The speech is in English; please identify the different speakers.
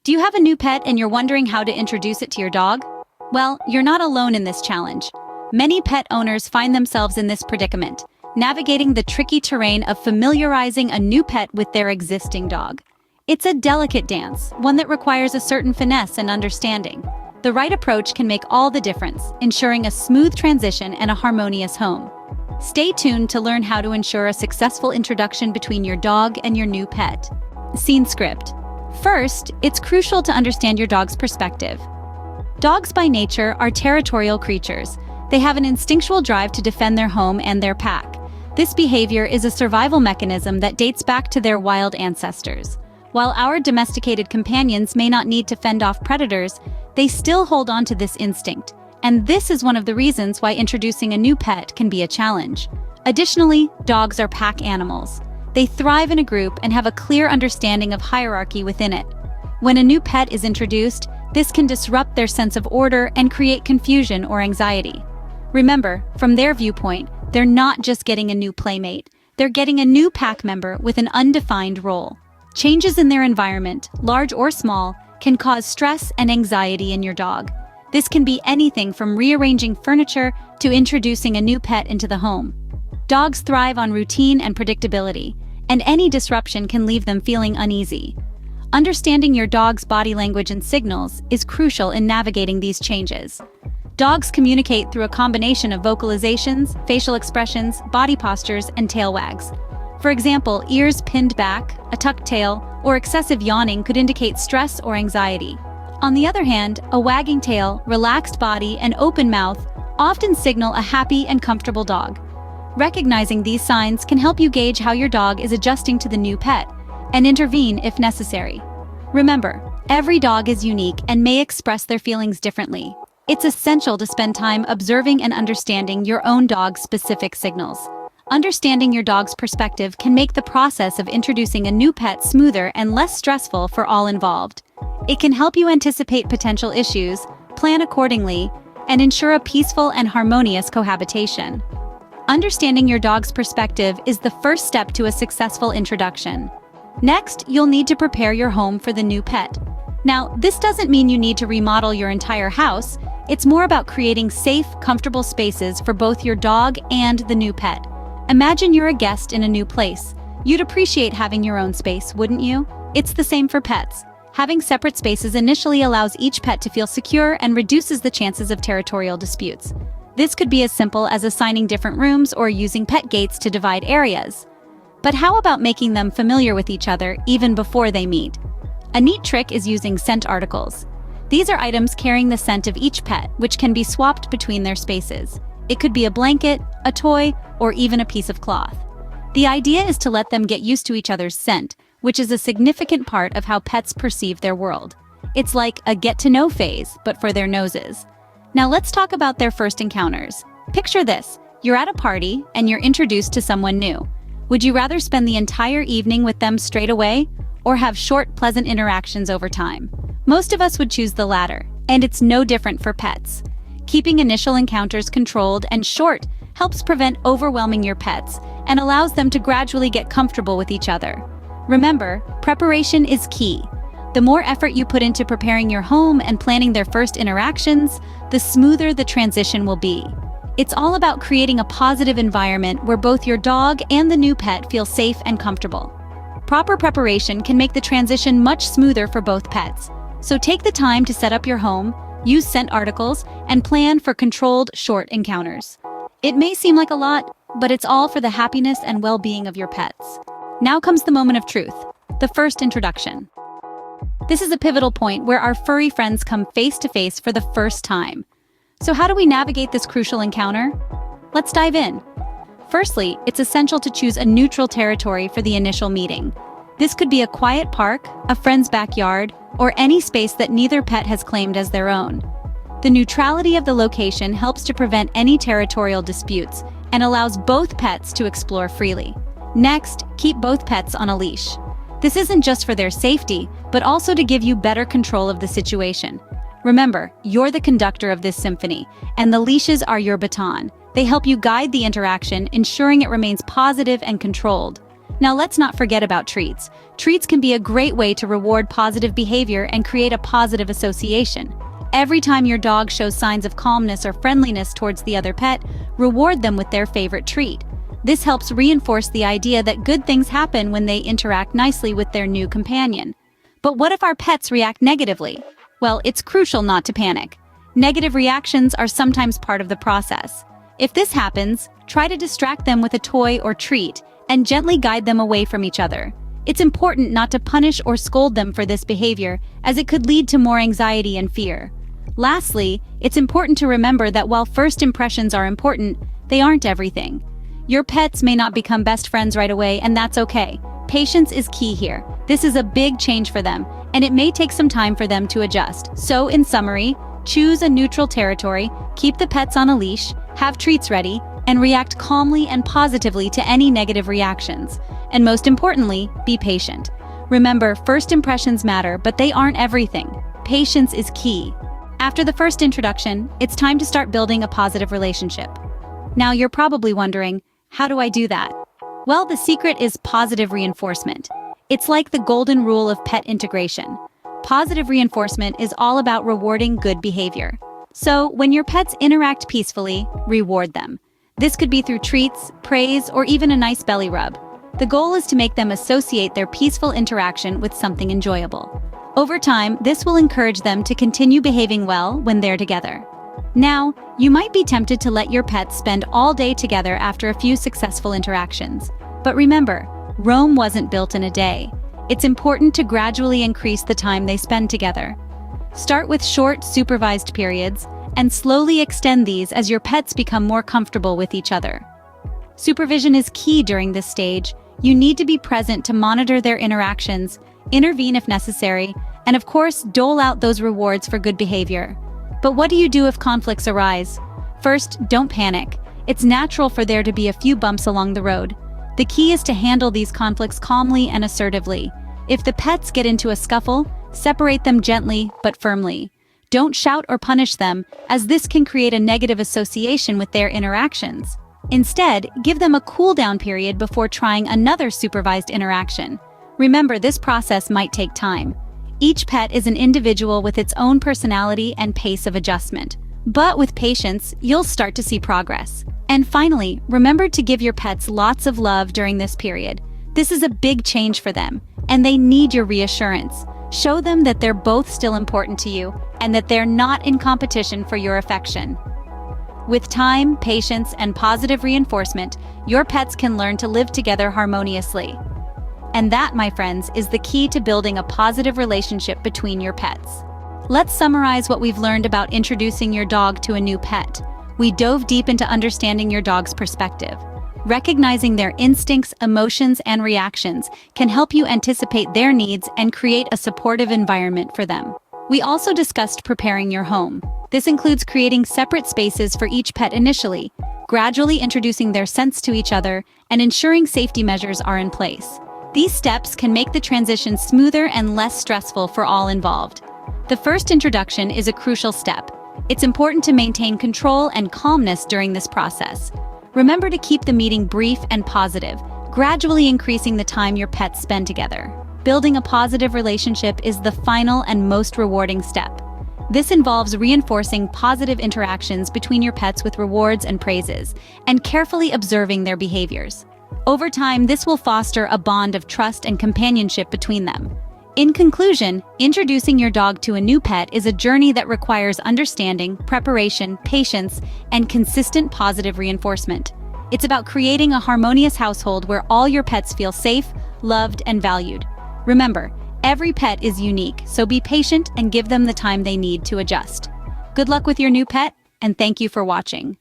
Speaker 1: Do you have a new pet and you're wondering how to introduce it to your dog? Well, you're not alone in this challenge. Many pet owners find themselves in this predicament, navigating the tricky terrain of familiarizing a new pet with their existing dog. It's a delicate dance, one that requires a certain finesse and understanding. The right approach can make all the difference, ensuring a smooth transition and a harmonious home. Stay tuned to learn how to ensure a successful introduction between your dog and your new pet. Scene script. First, it's crucial to understand your dog's perspective. Dogs by nature are territorial creatures. They have an instinctual drive to defend their home and their pack. This behavior is a survival mechanism that dates back to their wild ancestors. While our domesticated companions may not need to fend off predators, they still hold on to this instinct. And this is one of the reasons why introducing a new pet can be a challenge. Additionally, dogs are pack animals. They thrive in a group and have a clear understanding of hierarchy within it. When a new pet is introduced, this can disrupt their sense of order and create confusion or anxiety. Remember, from their viewpoint, they're not just getting a new playmate, they're getting a new pack member with an undefined role. Changes in their environment, large or small, can cause stress and anxiety in your dog. This can be anything from rearranging furniture to introducing a new pet into the home. Dogs thrive on routine and predictability, and any disruption can leave them feeling uneasy. Understanding your dog's body language and signals is crucial in navigating these changes. Dogs communicate through a combination of vocalizations, facial expressions, body postures, and tail wags. For example, ears pinned back, a tucked tail, or excessive yawning could indicate stress or anxiety. On the other hand, a wagging tail, relaxed body, and open mouth often signal a happy and comfortable dog. Recognizing these signs can help you gauge how your dog is adjusting to the new pet and intervene if necessary. Remember, every dog is unique and may express their feelings differently. It's essential to spend time observing and understanding your own dog's specific signals. Understanding your dog's perspective can make the process of introducing a new pet smoother and less stressful for all involved. It can help you anticipate potential issues, plan accordingly, and ensure a peaceful and harmonious cohabitation. Understanding your dog's perspective is the first step to a successful introduction. Next, you'll need to prepare your home for the new pet. Now, this doesn't mean you need to remodel your entire house. It's more about creating safe, comfortable spaces for both your dog and the new pet. Imagine you're a guest in a new place. You'd appreciate having your own space, wouldn't you? It's the same for pets. Having separate spaces initially allows each pet to feel secure and reduces the chances of territorial disputes. This could be as simple as assigning different rooms or using pet gates to divide areas. But how about making them familiar with each other even before they meet? A neat trick is using scent articles. These are items carrying the scent of each pet, which can be swapped between their spaces. It could be a blanket, a toy, or even a piece of cloth. The idea is to let them get used to each other's scent, which is a significant part of how pets perceive their world. It's like a get-to-know phase, but for their noses. Now let's talk about their first encounters. Picture this: you're at a party and you're introduced to someone new. Would you rather spend the entire evening with them straight away, or have short, pleasant interactions over time? Most of us would choose the latter, and it's no different for pets. Keeping initial encounters controlled and short helps prevent overwhelming your pets and allows them to gradually get comfortable with each other. Remember, preparation is key. The more effort you put into preparing your home and planning their first interactions, the smoother the transition will be. It's all about creating a positive environment where both your dog and the new pet feel safe and comfortable. Proper preparation can make the transition much smoother for both pets. So take the time to set up your home, use scent articles, and plan for controlled, short encounters. It may seem like a lot, but it's all for the happiness and well-being of your pets. Now comes the moment of truth, the first introduction. This is a pivotal point where our furry friends come face to face for the first time. So how do we navigate this crucial encounter? Let's dive in. Firstly, it's essential to choose a neutral territory for the initial meeting. This could be a quiet park, a friend's backyard, or any space that neither pet has claimed as their own. The neutrality of the location helps to prevent any territorial disputes and allows both pets to explore freely. Next, keep both pets on a leash. This isn't just for their safety, but also to give you better control of the situation. Remember, you're the conductor of this symphony, and the leashes are your baton. They help you guide the interaction, ensuring it remains positive and controlled. Now let's not forget about treats. Treats can be a great way to reward positive behavior and create a positive association. Every time your dog shows signs of calmness or friendliness towards the other pet, reward them with their favorite treat. This helps reinforce the idea that good things happen when they interact nicely with their new companion. But what if our pets react negatively? Well, it's crucial not to panic. Negative reactions are sometimes part of the process. If this happens, try to distract them with a toy or treat and gently guide them away from each other. It's important not to punish or scold them for this behavior, as it could lead to more anxiety and fear. Lastly, it's important to remember that while first impressions are important, they aren't everything. Your pets may not become best friends right away, and that's okay. Patience is key here. This is a big change for them, and it may take some time for them to adjust. So, in summary, choose a neutral territory, keep the pets on a leash, have treats ready, and react calmly and positively to any negative reactions. And most importantly, be patient. Remember, first impressions matter, but they aren't everything. Patience is key. After the first introduction, it's time to start building a positive relationship. Now you're probably wondering, how do I do that? Well, the secret is positive reinforcement. It's like the golden rule of pet integration. Positive reinforcement is all about rewarding good behavior. So, when your pets interact peacefully, reward them. This could be through treats, praise, or even a nice belly rub. The goal is to make them associate their peaceful interaction with something enjoyable. Over time, this will encourage them to continue behaving well when they're together. Now, you might be tempted to let your pets spend all day together after a few successful interactions. But remember, Rome wasn't built in a day. It's important to gradually increase the time they spend together. Start with short, supervised periods, and slowly extend these as your pets become more comfortable with each other. Supervision is key during this stage. You need to be present to monitor their interactions, intervene if necessary, and of course, dole out those rewards for good behavior. But what do you do if conflicts arise? First, don't panic. It's natural for there to be a few bumps along the road. The key is to handle these conflicts calmly and assertively. If the pets get into a scuffle, separate them gently but firmly. Don't shout or punish them, as this can create a negative association with their interactions. Instead, give them a cool-down period before trying another supervised interaction. Remember, this process might take time. Each pet is an individual with its own personality and pace of adjustment. But with patience, you'll start to see progress. And finally, remember to give your pets lots of love during this period. This is a big change for them, and they need your reassurance. Show them that they're both still important to you, and that they're not in competition for your affection. With time, patience, and positive reinforcement, your pets can learn to live together harmoniously. And that, my friends, is the key to building a positive relationship between your pets. Let's summarize what we've learned about introducing your dog to a new pet. We dove deep into understanding your dog's perspective. Recognizing their instincts, emotions, and reactions can help you anticipate their needs and create a supportive environment for them. We also discussed preparing your home. This includes creating separate spaces for each pet initially, gradually introducing their scents to each other, and ensuring safety measures are in place. These steps can make the transition smoother and less stressful for all involved. The first introduction is a crucial step. It's important to maintain control and calmness during this process. Remember to keep the meeting brief and positive, gradually increasing the time your pets spend together. Building a positive relationship is the final and most rewarding step. This involves reinforcing positive interactions between your pets with rewards and praises, and carefully observing their behaviors. Over time, this will foster a bond of trust and companionship between them. In conclusion, introducing your dog to a new pet is a journey that requires understanding, preparation, patience, and consistent positive reinforcement. It's about creating a harmonious household where all your pets feel safe, loved, and valued. Remember, every pet is unique, so be patient and give them the time they need to adjust. Good luck with your new pet, and thank you for watching.